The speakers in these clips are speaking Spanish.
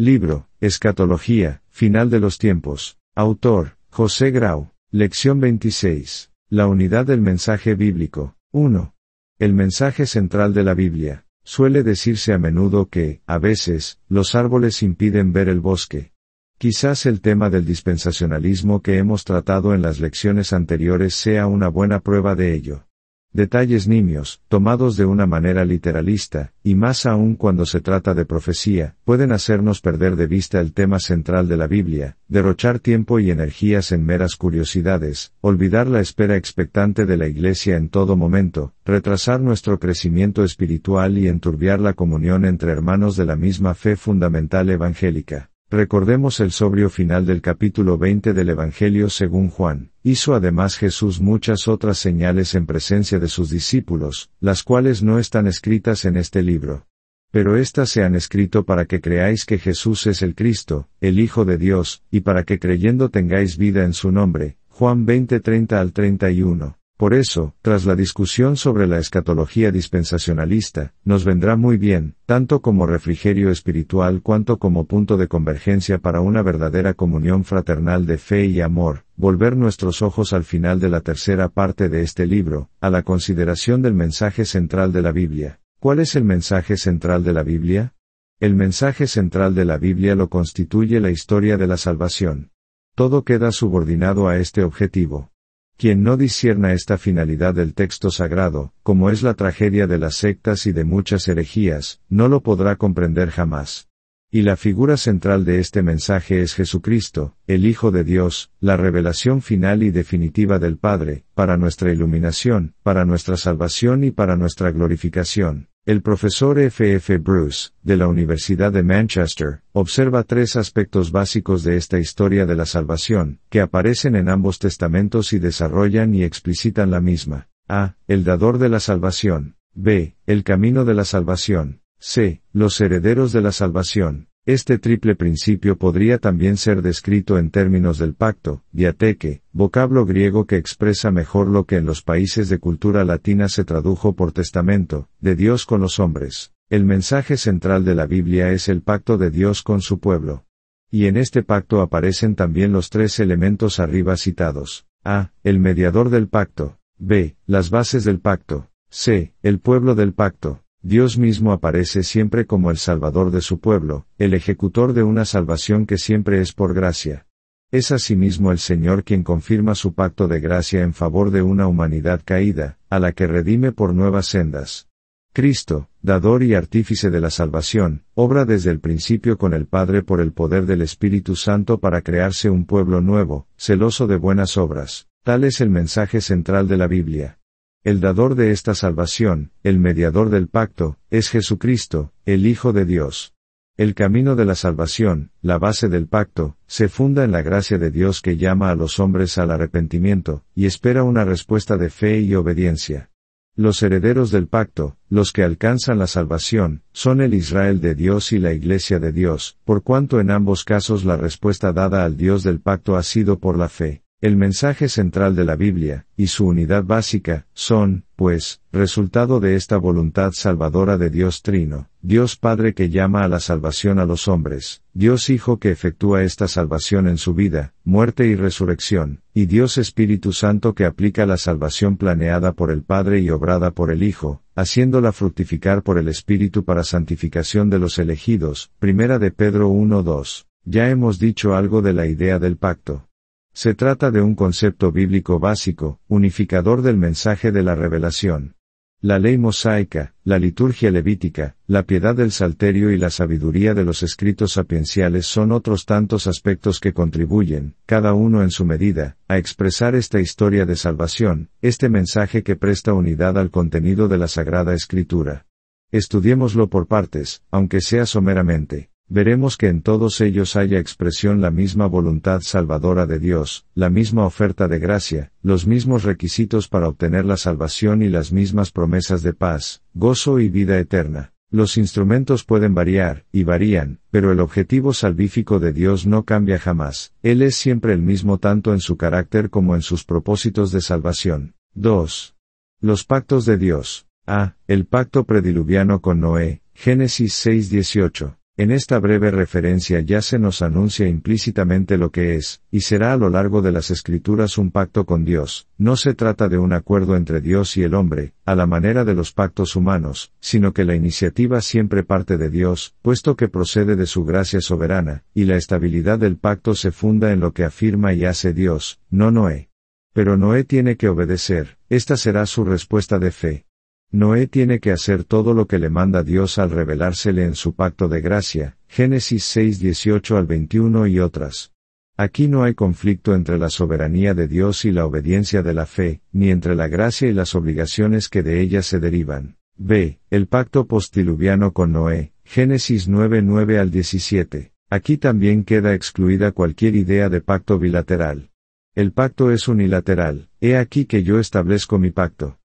Libro, Escatología, Final de los Tiempos. Autor, José Grau. Lección 26. La unidad del mensaje bíblico. 1. El mensaje central de la Biblia. Suele decirse a menudo que, a veces, los árboles impiden ver el bosque. Quizás el tema del dispensacionalismo que hemos tratado en las lecciones anteriores sea una buena prueba de ello. Detalles nimios, tomados de una manera literalista, y más aún cuando se trata de profecía, pueden hacernos perder de vista el tema central de la Biblia, derrochar tiempo y energías en meras curiosidades, olvidar la espera expectante de la Iglesia en todo momento, retrasar nuestro crecimiento espiritual y enturbiar la comunión entre hermanos de la misma fe fundamental evangélica. Recordemos el sobrio final del capítulo 20 del Evangelio según Juan. Hizo además Jesús muchas otras señales en presencia de sus discípulos, las cuales no están escritas en este libro. Pero éstas se han escrito para que creáis que Jesús es el Cristo, el Hijo de Dios, y para que creyendo tengáis vida en su nombre. Juan 20:30-31. Por eso, tras la discusión sobre la escatología dispensacionalista, nos vendrá muy bien, tanto como refrigerio espiritual cuanto como punto de convergencia para una verdadera comunión fraternal de fe y amor, volver nuestros ojos al final de la tercera parte de este libro, a la consideración del mensaje central de la Biblia. ¿Cuál es el mensaje central de la Biblia? El mensaje central de la Biblia lo constituye la historia de la salvación. Todo queda subordinado a este objetivo. Quien no discierna esta finalidad del texto sagrado, como es la tragedia de las sectas y de muchas herejías, no lo podrá comprender jamás. Y la figura central de este mensaje es Jesucristo, el Hijo de Dios, la revelación final y definitiva del Padre, para nuestra iluminación, para nuestra salvación y para nuestra glorificación. El profesor F. Bruce, de la Universidad de Manchester, observa tres aspectos básicos de esta historia de la salvación, que aparecen en ambos testamentos y desarrollan y explicitan la misma. A. El dador de la salvación. B. El camino de la salvación. C. Los herederos de la salvación. Este triple principio podría también ser descrito en términos del pacto, diateque, vocablo griego que expresa mejor lo que en los países de cultura latina se tradujo por testamento, de Dios con los hombres. El mensaje central de la Biblia es el pacto de Dios con su pueblo. Y en este pacto aparecen también los tres elementos arriba citados. A. El mediador del pacto. B. Las bases del pacto. C. El pueblo del pacto. Dios mismo aparece siempre como el Salvador de su pueblo, el ejecutor de una salvación que siempre es por gracia. Es asimismo el Señor quien confirma su pacto de gracia en favor de una humanidad caída, a la que redime por nuevas sendas. Cristo, dador y artífice de la salvación, obra desde el principio con el Padre por el poder del Espíritu Santo para crearse un pueblo nuevo, celoso de buenas obras. Tal es el mensaje central de la Biblia. El dador de esta salvación, el mediador del pacto, es Jesucristo, el Hijo de Dios. El camino de la salvación, la base del pacto, se funda en la gracia de Dios que llama a los hombres al arrepentimiento, y espera una respuesta de fe y obediencia. Los herederos del pacto, los que alcanzan la salvación, son el Israel de Dios y la Iglesia de Dios, por cuanto en ambos casos la respuesta dada al Dios del pacto ha sido por la fe. El mensaje central de la Biblia, y su unidad básica, son, pues, resultado de esta voluntad salvadora de Dios Trino, Dios Padre que llama a la salvación a los hombres, Dios Hijo que efectúa esta salvación en su vida, muerte y resurrección, y Dios Espíritu Santo que aplica la salvación planeada por el Padre y obrada por el Hijo, haciéndola fructificar por el Espíritu para santificación de los elegidos. Primera de Pedro 1:2. Ya hemos dicho algo de la idea del pacto. Se trata de un concepto bíblico básico, unificador del mensaje de la revelación. La ley mosaica, la liturgia levítica, la piedad del salterio y la sabiduría de los escritos sapienciales son otros tantos aspectos que contribuyen, cada uno en su medida, a expresar esta historia de salvación, este mensaje que presta unidad al contenido de la Sagrada Escritura. Estudiémoslo por partes, aunque sea someramente. Veremos que en todos ellos haya expresión la misma voluntad salvadora de Dios, la misma oferta de gracia, los mismos requisitos para obtener la salvación y las mismas promesas de paz, gozo y vida eterna. Los instrumentos pueden variar, y varían, pero el objetivo salvífico de Dios no cambia jamás. Él es siempre el mismo tanto en su carácter como en sus propósitos de salvación. 2. Los pactos de Dios. A. El pacto prediluviano con Noé. Génesis 6:18. En esta breve referencia ya se nos anuncia implícitamente lo que es, y será a lo largo de las Escrituras un pacto con Dios. No se trata de un acuerdo entre Dios y el hombre, a la manera de los pactos humanos, sino que la iniciativa siempre parte de Dios, puesto que procede de su gracia soberana, y la estabilidad del pacto se funda en lo que afirma y hace Dios, no Noé. Pero Noé tiene que obedecer, esta será su respuesta de fe. Noé tiene que hacer todo lo que le manda Dios al revelársele en su pacto de gracia, Génesis 6:18 al 21 y otras. Aquí no hay conflicto entre la soberanía de Dios y la obediencia de la fe, ni entre la gracia y las obligaciones que de ella se derivan. B. El pacto postdiluviano con Noé, Génesis 9:9 al 17. Aquí también queda excluida cualquier idea de pacto bilateral. El pacto es unilateral, he aquí que yo establezco mi pacto.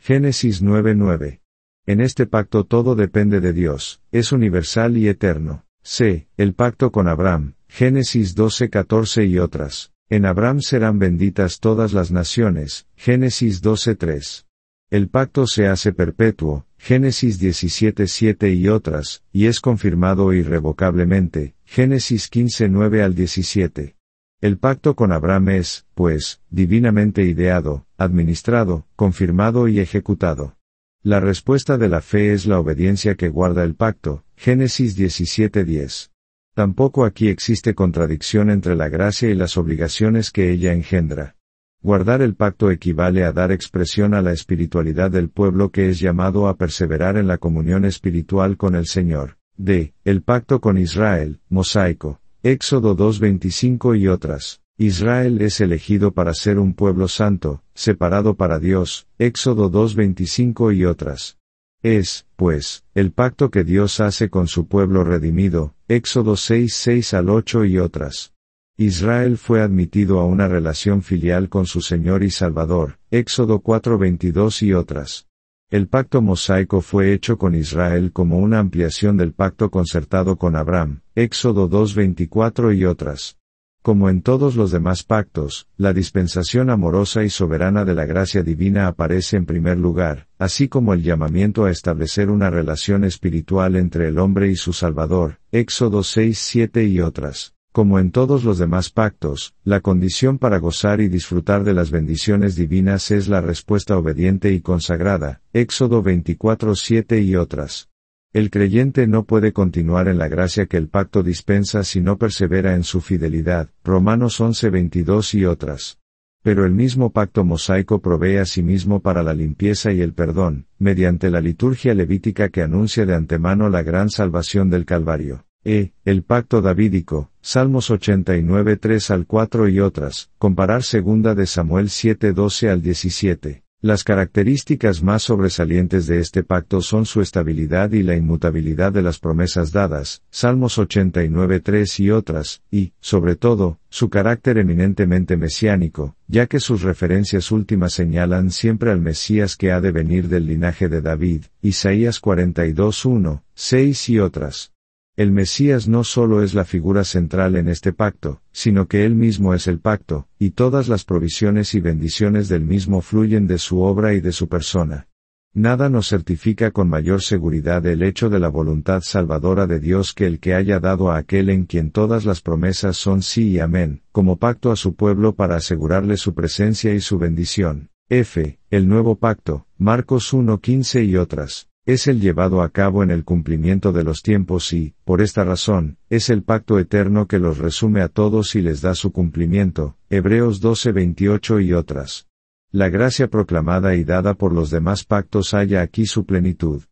Génesis 9:9. En este pacto todo depende de Dios, es universal y eterno. C. El pacto con Abraham, Génesis 12:14 y otras. En Abraham serán benditas todas las naciones, Génesis 12:3. El pacto se hace perpetuo, Génesis 17:7 y otras, y es confirmado irrevocablemente, Génesis 15:9 al 17. El pacto con Abraham es, pues, divinamente ideado, administrado, confirmado y ejecutado. La respuesta de la fe es la obediencia que guarda el pacto, Génesis 17:10. Tampoco aquí existe contradicción entre la gracia y las obligaciones que ella engendra. Guardar el pacto equivale a dar expresión a la espiritualidad del pueblo que es llamado a perseverar en la comunión espiritual con el Señor. D. El pacto con Israel, mosaico. Éxodo 2:25 y otras. Israel es elegido para ser un pueblo santo, separado para Dios, Éxodo 2:25 y otras. Es, pues, el pacto que Dios hace con su pueblo redimido, Éxodo 6:6 al 8 y otras. Israel fue admitido a una relación filial con su Señor y Salvador, Éxodo 4:22 y otras. El pacto mosaico fue hecho con Israel como una ampliación del pacto concertado con Abraham, Éxodo 2:24 y otras. Como en todos los demás pactos, la dispensación amorosa y soberana de la gracia divina aparece en primer lugar, así como el llamamiento a establecer una relación espiritual entre el hombre y su Salvador, Éxodo 6:7 y otras. Como en todos los demás pactos, la condición para gozar y disfrutar de las bendiciones divinas es la respuesta obediente y consagrada, Éxodo 24:7 y otras. El creyente no puede continuar en la gracia que el pacto dispensa si no persevera en su fidelidad, Romanos 11:22 y otras. Pero el mismo pacto mosaico provee a sí mismo para la limpieza y el perdón, mediante la liturgia levítica que anuncia de antemano la gran salvación del Calvario. El pacto davídico, Salmos 89:3 al 4 y otras, comparar 2 de Samuel 7:12 al 17. Las características más sobresalientes de este pacto son su estabilidad y la inmutabilidad de las promesas dadas, Salmos 89:3 y otras, y, sobre todo, su carácter eminentemente mesiánico, ya que sus referencias últimas señalan siempre al Mesías que ha de venir del linaje de David, Isaías 42:1, 6 y otras. El Mesías no solo es la figura central en este pacto, sino que él mismo es el pacto, y todas las provisiones y bendiciones del mismo fluyen de su obra y de su persona. Nada nos certifica con mayor seguridad el hecho de la voluntad salvadora de Dios que el que haya dado a aquel en quien todas las promesas son sí y amén, como pacto a su pueblo para asegurarle su presencia y su bendición. El nuevo pacto, Marcos 1:15 y otras. Es el llevado a cabo en el cumplimiento de los tiempos y, por esta razón, es el pacto eterno que los resume a todos y les da su cumplimiento, Hebreos 12:28 y otras. La gracia proclamada y dada por los demás pactos halla aquí su plenitud.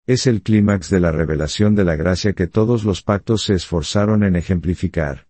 Es el clímax de la revelación de la gracia que todos los pactos se esforzaron en ejemplificar.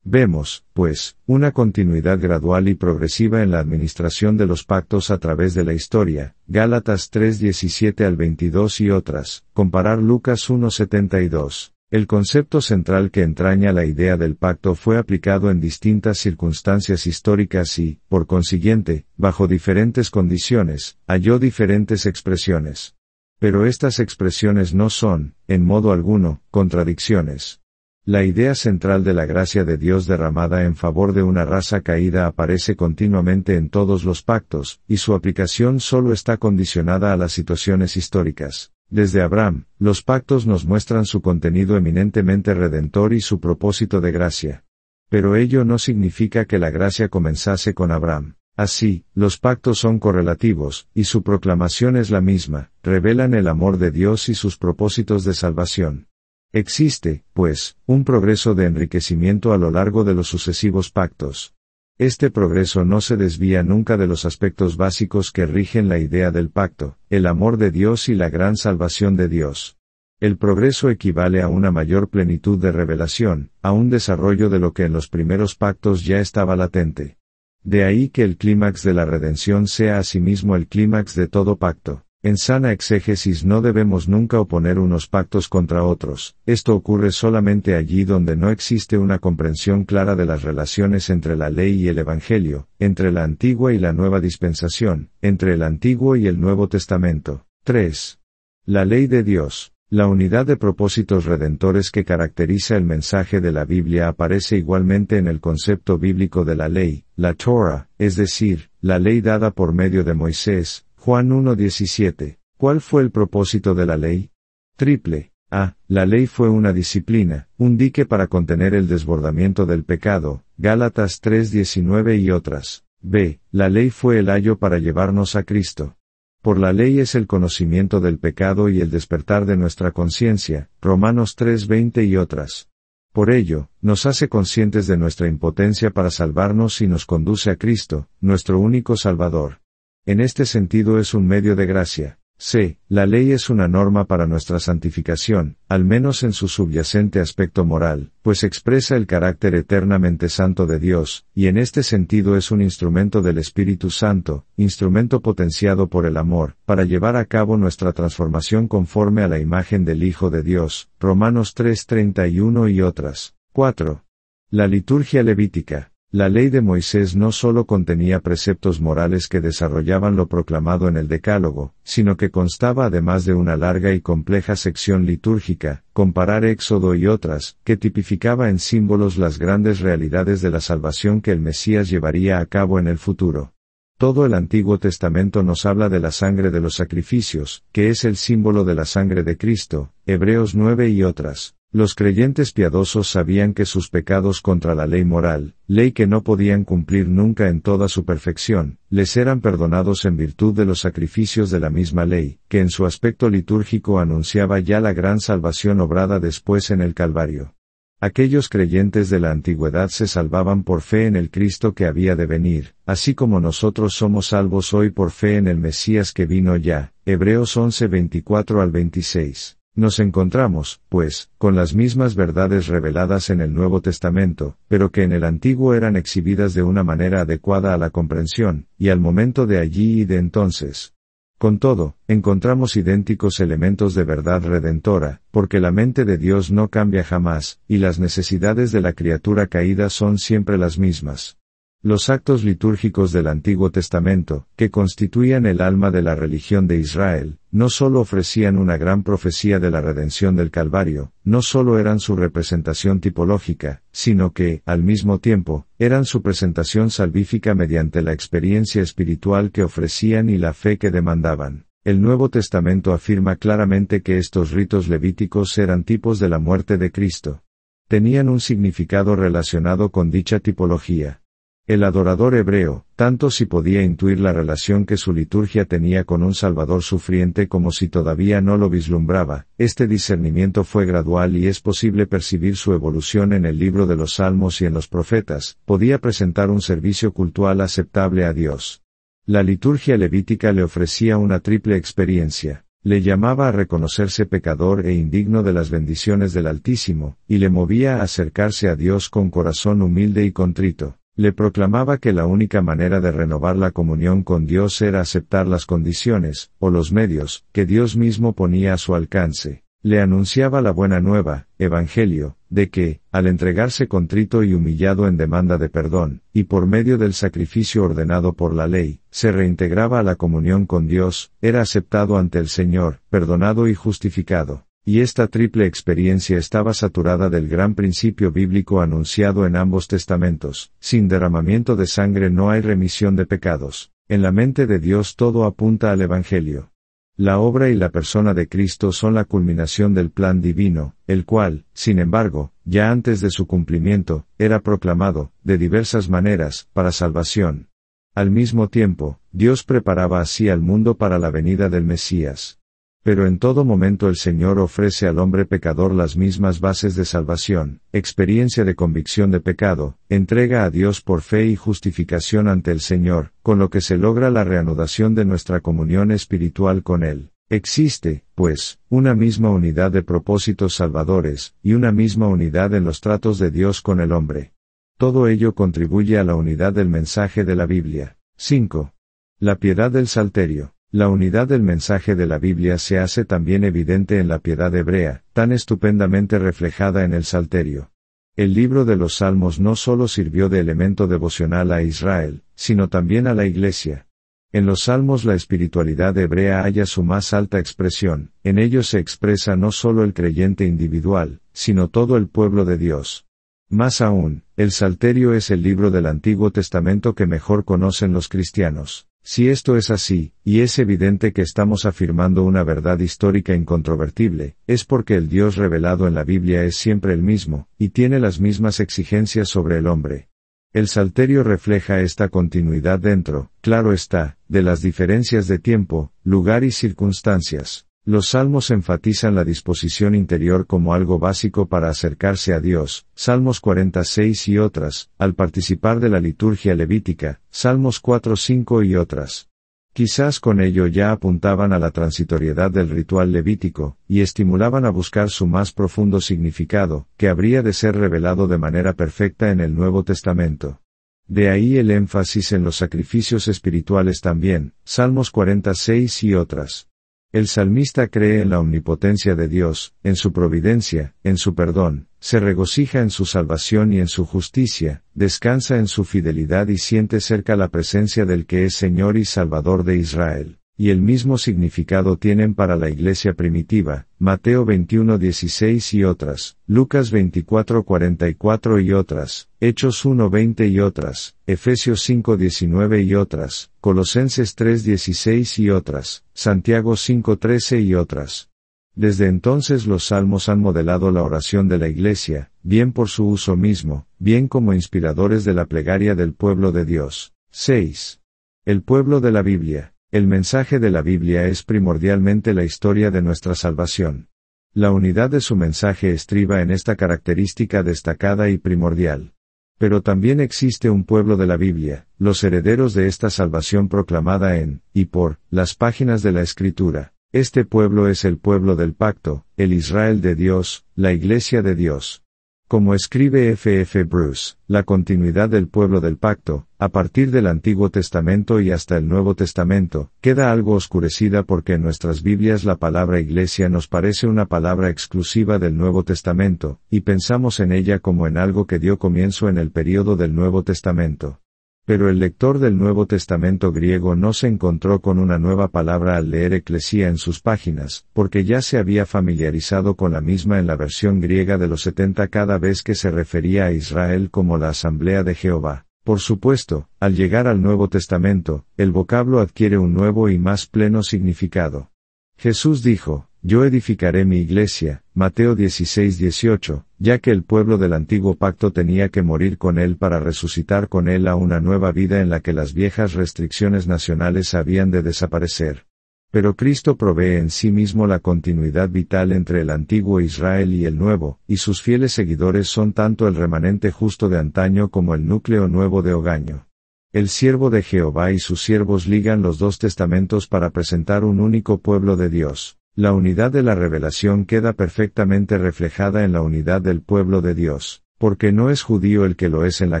Vemos, pues, una continuidad gradual y progresiva en la administración de los pactos a través de la historia, Gálatas 3:17 al 22 y otras, comparar Lucas 1:72. El concepto central que entraña la idea del pacto fue aplicado en distintas circunstancias históricas y, por consiguiente, bajo diferentes condiciones, halló diferentes expresiones. Pero estas expresiones no son, en modo alguno, contradicciones. La idea central de la gracia de Dios derramada en favor de una raza caída aparece continuamente en todos los pactos, y su aplicación solo está condicionada a las situaciones históricas. Desde Abraham, los pactos nos muestran su contenido eminentemente redentor y su propósito de gracia. Pero ello no significa que la gracia comenzase con Abraham. Así, los pactos son correlativos, y su proclamación es la misma, revelan el amor de Dios y sus propósitos de salvación. Existe, pues, un progreso de enriquecimiento a lo largo de los sucesivos pactos. Este progreso no se desvía nunca de los aspectos básicos que rigen la idea del pacto, el amor de Dios y la gran salvación de Dios. El progreso equivale a una mayor plenitud de revelación, a un desarrollo de lo que en los primeros pactos ya estaba latente. De ahí que el clímax de la redención sea asimismo el clímax de todo pacto. En sana exégesis no debemos nunca oponer unos pactos contra otros, esto ocurre solamente allí donde no existe una comprensión clara de las relaciones entre la ley y el Evangelio, entre la antigua y la nueva dispensación, entre el Antiguo y el Nuevo Testamento. 3. La ley de Dios. La unidad de propósitos redentores que caracteriza el mensaje de la Biblia aparece igualmente en el concepto bíblico de la ley, la Torah, es decir, la ley dada por medio de Moisés. Juan 1:17. ¿Cuál fue el propósito de la ley? Triple. A. La ley fue una disciplina, un dique para contener el desbordamiento del pecado, Gálatas 3:19 y otras. B. La ley fue el ayo para llevarnos a Cristo. Por la ley es el conocimiento del pecado y el despertar de nuestra conciencia, Romanos 3:20 y otras. Por ello, nos hace conscientes de nuestra impotencia para salvarnos y nos conduce a Cristo, nuestro único Salvador. En este sentido es un medio de gracia. C. La ley es una norma para nuestra santificación, al menos en su subyacente aspecto moral, pues expresa el carácter eternamente santo de Dios, y en este sentido es un instrumento del Espíritu Santo, instrumento potenciado por el amor, para llevar a cabo nuestra transformación conforme a la imagen del Hijo de Dios, Romanos 3:31 y otras. 4. La liturgia levítica. La ley de Moisés no solo contenía preceptos morales que desarrollaban lo proclamado en el Decálogo, sino que constaba además de una larga y compleja sección litúrgica, comparar Éxodo y otras, que tipificaba en símbolos las grandes realidades de la salvación que el Mesías llevaría a cabo en el futuro. Todo el Antiguo Testamento nos habla de la sangre de los sacrificios, que es el símbolo de la sangre de Cristo, Hebreos 9 y otras. Los creyentes piadosos sabían que sus pecados contra la ley moral, ley que no podían cumplir nunca en toda su perfección, les eran perdonados en virtud de los sacrificios de la misma ley, que en su aspecto litúrgico anunciaba ya la gran salvación obrada después en el Calvario. Aquellos creyentes de la antigüedad se salvaban por fe en el Cristo que había de venir, así como nosotros somos salvos hoy por fe en el Mesías que vino ya, Hebreos 11:24 al 26. Nos encontramos, pues, con las mismas verdades reveladas en el Nuevo Testamento, pero que en el Antiguo eran exhibidas de una manera adecuada a la comprensión, y al momento de allí y de entonces. Con todo, encontramos idénticos elementos de verdad redentora, porque la mente de Dios no cambia jamás, y las necesidades de la criatura caída son siempre las mismas. Los actos litúrgicos del Antiguo Testamento, que constituían el alma de la religión de Israel, no solo ofrecían una gran profecía de la redención del Calvario, no solo eran su representación tipológica, sino que, al mismo tiempo, eran su presentación salvífica mediante la experiencia espiritual que ofrecían y la fe que demandaban. El Nuevo Testamento afirma claramente que estos ritos levíticos eran tipos de la muerte de Cristo. Tenían un significado relacionado con dicha tipología. El adorador hebreo, tanto si podía intuir la relación que su liturgia tenía con un Salvador sufriente como si todavía no lo vislumbraba, este discernimiento fue gradual y es posible percibir su evolución en el libro de los Salmos y en los profetas, podía presentar un servicio cultual aceptable a Dios. La liturgia levítica le ofrecía una triple experiencia. Le llamaba a reconocerse pecador e indigno de las bendiciones del Altísimo, y le movía a acercarse a Dios con corazón humilde y contrito. Le proclamaba que la única manera de renovar la comunión con Dios era aceptar las condiciones, o los medios, que Dios mismo ponía a su alcance. Le anunciaba la buena nueva, Evangelio, de que, al entregarse contrito y humillado en demanda de perdón, y por medio del sacrificio ordenado por la ley, se reintegraba a la comunión con Dios, era aceptado ante el Señor, perdonado y justificado. Y esta triple experiencia estaba saturada del gran principio bíblico anunciado en ambos testamentos: sin derramamiento de sangre no hay remisión de pecados. En la mente de Dios todo apunta al Evangelio. La obra y la persona de Cristo son la culminación del plan divino, el cual, sin embargo, ya antes de su cumplimiento, era proclamado, de diversas maneras, para salvación. Al mismo tiempo, Dios preparaba así al mundo para la venida del Mesías. Pero en todo momento el Señor ofrece al hombre pecador las mismas bases de salvación, experiencia de convicción de pecado, entrega a Dios por fe y justificación ante el Señor, con lo que se logra la reanudación de nuestra comunión espiritual con Él. Existe, pues, una misma unidad de propósitos salvadores, y una misma unidad en los tratos de Dios con el hombre. Todo ello contribuye a la unidad del mensaje de la Biblia. 5. La piedad del Salterio. La unidad del mensaje de la Biblia se hace también evidente en la piedad hebrea, tan estupendamente reflejada en el Salterio. El libro de los Salmos no solo sirvió de elemento devocional a Israel, sino también a la Iglesia. En los Salmos la espiritualidad hebrea halla su más alta expresión, en ellos se expresa no solo el creyente individual, sino todo el pueblo de Dios. Más aún, el Salterio es el libro del Antiguo Testamento que mejor conocen los cristianos. Si esto es así, y es evidente que estamos afirmando una verdad histórica incontrovertible, es porque el Dios revelado en la Biblia es siempre el mismo, y tiene las mismas exigencias sobre el hombre. El Salterio refleja esta continuidad dentro, claro está, de las diferencias de tiempo, lugar y circunstancias. Los salmos enfatizan la disposición interior como algo básico para acercarse a Dios, Salmos 46 y otras, al participar de la liturgia levítica, Salmos 4-5 y otras. Quizás con ello ya apuntaban a la transitoriedad del ritual levítico, y estimulaban a buscar su más profundo significado, que habría de ser revelado de manera perfecta en el Nuevo Testamento. De ahí el énfasis en los sacrificios espirituales también, Salmos 46 y otras. El salmista cree en la omnipotencia de Dios, en su providencia, en su perdón, se regocija en su salvación y en su justicia, descansa en su fidelidad y siente cerca la presencia del que es Señor y Salvador de Israel. Y el mismo significado tienen para la iglesia primitiva, Mateo 21:16 y otras, Lucas 24:44 y otras, Hechos 1:20 y otras, Efesios 5:19 y otras, Colosenses 3:16 y otras, Santiago 5:13 y otras. Desde entonces los salmos han modelado la oración de la iglesia, bien por su uso mismo, bien como inspiradores de la plegaria del pueblo de Dios. 6. El pueblo de la Biblia. El mensaje de la Biblia es primordialmente la historia de nuestra salvación. La unidad de su mensaje estriba en esta característica destacada y primordial. Pero también existe un pueblo de la Biblia, los herederos de esta salvación proclamada en, y por, las páginas de la Escritura. Este pueblo es el pueblo del pacto, el Israel de Dios, la Iglesia de Dios. Como escribe F. Bruce, la continuidad del pueblo del pacto, a partir del Antiguo Testamento y hasta el Nuevo Testamento, queda algo oscurecida porque en nuestras Biblias la palabra iglesia nos parece una palabra exclusiva del Nuevo Testamento, y pensamos en ella como en algo que dio comienzo en el período del Nuevo Testamento. Pero el lector del Nuevo Testamento griego no se encontró con una nueva palabra al leer eclesía en sus páginas, porque ya se había familiarizado con la misma en la versión griega de los 70 cada vez que se refería a Israel como la Asamblea de Jehová. Por supuesto, al llegar al Nuevo Testamento, el vocablo adquiere un nuevo y más pleno significado. Jesús dijo, yo edificaré mi iglesia, Mateo 16:18, ya que el pueblo del antiguo pacto tenía que morir con él para resucitar con él a una nueva vida en la que las viejas restricciones nacionales habían de desaparecer. Pero Cristo provee en sí mismo la continuidad vital entre el antiguo Israel y el nuevo, y sus fieles seguidores son tanto el remanente justo de antaño como el núcleo nuevo de hogaño. El siervo de Jehová y sus siervos ligan los dos testamentos para presentar un único pueblo de Dios. La unidad de la revelación queda perfectamente reflejada en la unidad del pueblo de Dios, porque no es judío el que lo es en la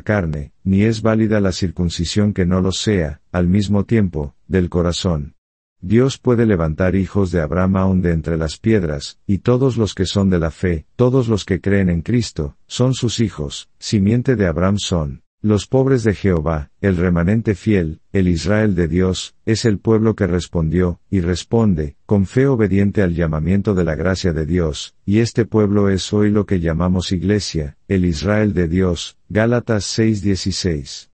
carne, ni es válida la circuncisión que no lo sea, al mismo tiempo, del corazón. Dios puede levantar hijos de Abraham aun de entre las piedras, y todos los que son de la fe, todos los que creen en Cristo, son sus hijos, simiente de Abraham son. Los pobres de Jehová, el remanente fiel, el Israel de Dios, es el pueblo que respondió, y responde, con fe obediente al llamamiento de la gracia de Dios, y este pueblo es hoy lo que llamamos Iglesia, el Israel de Dios, Gálatas 6:16.